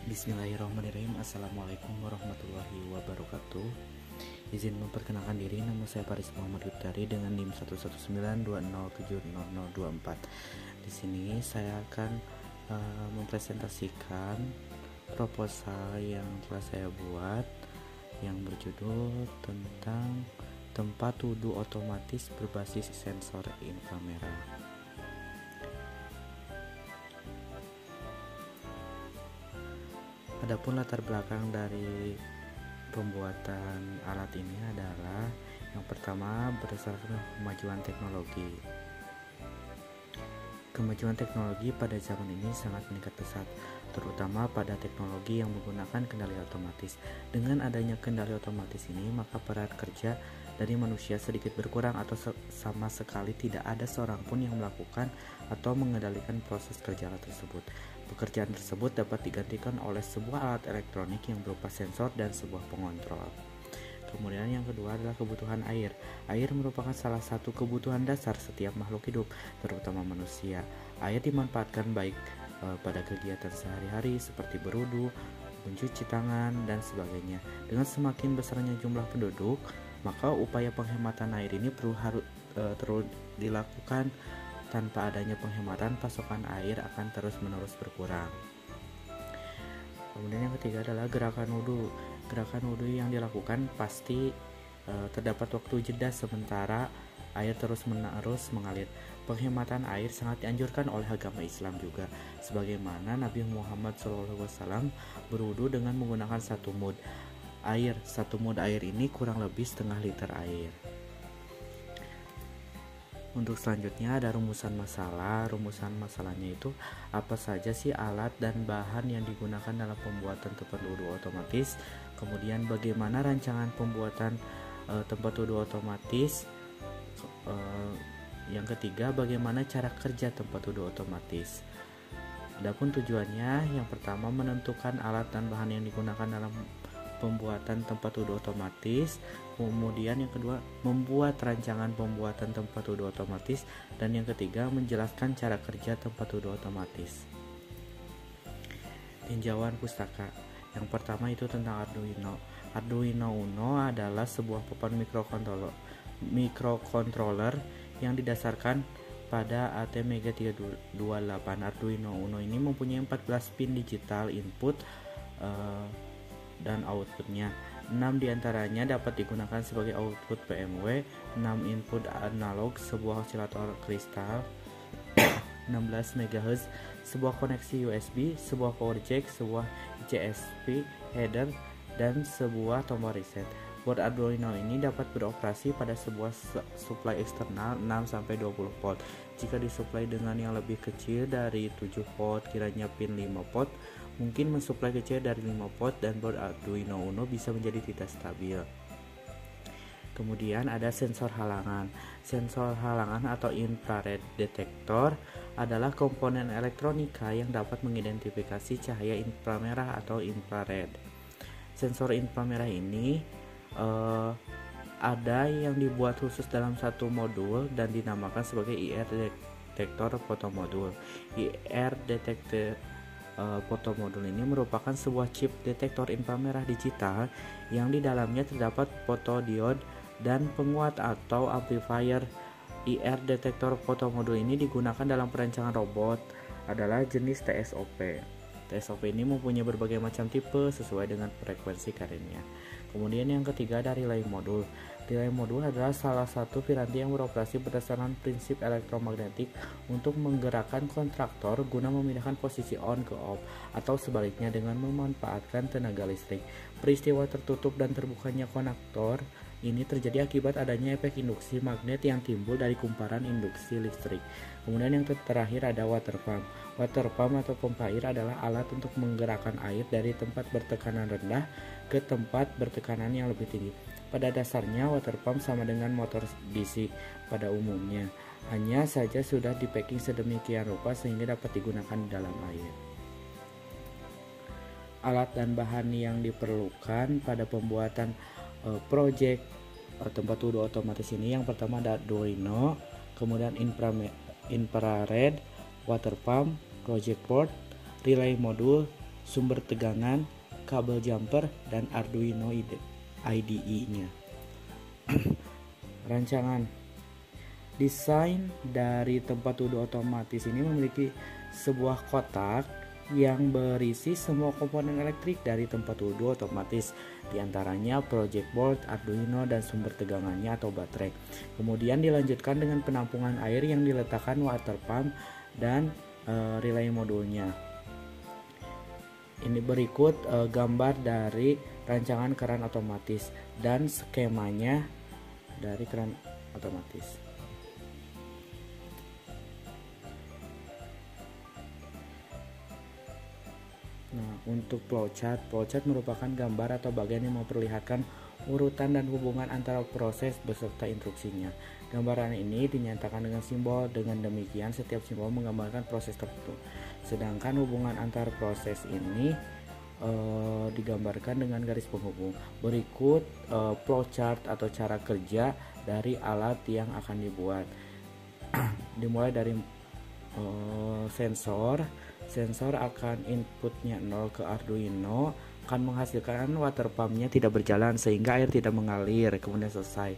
Bismillahirrahmanirrahim. Assalamualaikum warahmatullahi wabarakatuh. Izin memperkenalkan diri, nama saya Faris Muhammad Lutari dengan NIM 11920700024. Di sini saya akan mempresentasikan proposal yang telah saya buat yang berjudul tentang tempat wudhu otomatis berbasis sensor inframerah. Adapun latar belakang dari pembuatan alat ini adalah yang pertama berdasarkan kemajuan teknologi. Kemajuan teknologi pada zaman ini sangat meningkat pesat, terutama pada teknologi yang menggunakan kendali otomatis. Dengan adanya kendali otomatis ini, maka peran kerja dari manusia sedikit berkurang atau sama sekali tidak ada seorang pun yang melakukan atau mengendalikan proses kerja alat tersebut. Pekerjaan tersebut dapat digantikan oleh sebuah alat elektronik yang berupa sensor dan sebuah pengontrol. Kemudian yang kedua adalah kebutuhan air. Air merupakan salah satu kebutuhan dasar setiap makhluk hidup, terutama manusia. Air dimanfaatkan baik pada kegiatan sehari-hari seperti berwudu, mencuci tangan, dan sebagainya. Dengan semakin besarnya jumlah penduduk, maka upaya penghematan air ini perlu dilakukan. Tanpa adanya penghematan, pasokan air akan terus-menerus berkurang. Kemudian yang ketiga adalah gerakan wudhu. Gerakan wudhu yang dilakukan pasti terdapat waktu jeda sementara air terus-menerus mengalir. Penghematan air sangat dianjurkan oleh agama Islam juga, sebagaimana Nabi Muhammad SAW berwudhu dengan menggunakan satu mud air. Satu mud air ini kurang lebih setengah liter air. Untuk selanjutnya ada rumusan masalah. Rumusan masalahnya itu apa saja sih alat dan bahan yang digunakan dalam pembuatan tempat wudhu otomatis. Kemudian bagaimana rancangan pembuatan tempat wudhu otomatis. Yang ketiga bagaimana cara kerja tempat wudhu otomatis. Adapun tujuannya, yang pertama menentukan alat dan bahan yang digunakan dalam pembuatan tempat wudhu otomatis. Kemudian yang kedua membuat rancangan pembuatan tempat wudhu otomatis, dan yang ketiga menjelaskan cara kerja tempat wudhu otomatis. Tinjauan pustaka. Yang pertama itu tentang Arduino. Arduino Uno adalah sebuah papan microcontroller yang didasarkan pada ATmega 328. Arduino Uno ini mempunyai 14 pin digital input dan outputnya. 6 diantaranya dapat digunakan sebagai output PMW, 6 input analog, sebuah osilator kristal 16 MHz, sebuah koneksi USB, sebuah power jack, sebuah ICSP header, dan sebuah tombol reset. Board Arduino ini dapat beroperasi pada sebuah supply eksternal 6-20 volt. Jika disuplai dengan yang lebih kecil dari 7 volt, kiranya pin 5 volt, mungkin mensuplai kecil dari 5 volt dan board Arduino Uno bisa menjadi tidak stabil. Kemudian ada sensor halangan. Sensor halangan atau infrared detector adalah komponen elektronika yang dapat mengidentifikasi cahaya inframerah atau infrared. Sensor inframerah ini ada yang dibuat khusus dalam satu modul dan dinamakan sebagai IR detektor fotomodul. IR detektor fotomodul ini merupakan sebuah chip detektor inframerah digital yang di dalamnya terdapat fotodiode dan penguat atau amplifier. IR detektor fotomodul ini digunakan dalam perancangan robot adalah jenis TSOP. TSOP ini mempunyai berbagai macam tipe sesuai dengan frekuensi karetnya. Kemudian yang ketiga ada relay modul. Relay modul adalah salah satu piranti yang beroperasi berdasarkan prinsip elektromagnetik untuk menggerakkan kontraktor guna memindahkan posisi on ke off atau sebaliknya dengan memanfaatkan tenaga listrik. Peristiwa tertutup dan terbukanya konektor ini terjadi akibat adanya efek induksi magnet yang timbul dari kumparan induksi listrik. Kemudian yang terakhir ada water pump. Water pump atau pompa air adalah alat untuk menggerakkan air dari tempat bertekanan rendah ke tempat bertekanan yang lebih tinggi. Pada dasarnya water pump sama dengan motor DC pada umumnya, hanya saja sudah di packing sedemikian rupa sehingga dapat digunakan di dalam air. Alat dan bahan yang diperlukan pada pembuatan project tempat wudhu otomatis ini, yang pertama ada Arduino, kemudian infrared, water pump, project board, relay modul, sumber tegangan, kabel jumper, dan Arduino IDE-nya. Rancangan desain dari tempat duduk otomatis ini memiliki sebuah kotak yang berisi semua komponen elektrik dari tempat duduk otomatis, diantaranya project board, Arduino, dan sumber tegangannya atau baterai. Kemudian dilanjutkan dengan penampungan air yang diletakkan water pump dan relay modulnya. Ini berikut gambar dari rancangan keran otomatis dan skemanya dari keran otomatis. Nah, untuk flowchart merupakan gambar atau bagian yang memperlihatkan urutan dan hubungan antara proses beserta instruksinya. Gambaran ini dinyatakan dengan simbol, dengan demikian setiap simbol menggambarkan proses tertentu. Sedangkan hubungan antar proses ini digambarkan dengan garis penghubung. Berikut flowchart atau cara kerja dari alat yang akan dibuat. Dimulai dari sensor akan inputnya 0 ke Arduino, akan menghasilkan water pumpnya tidak berjalan sehingga air tidak mengalir, kemudian selesai.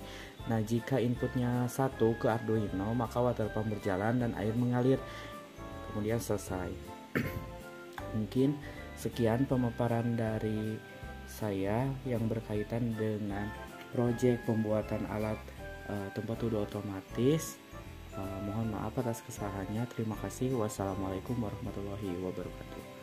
Nah, jika inputnya 1 ke Arduino, maka water pump berjalan dan air mengalir, kemudian selesai. Mungkin sekian pemaparan dari saya yang berkaitan dengan proyek pembuatan alat tempat duduk otomatis. Mohon maaf atas kesalahannya. Terima kasih. Wassalamualaikum warahmatullahi wabarakatuh.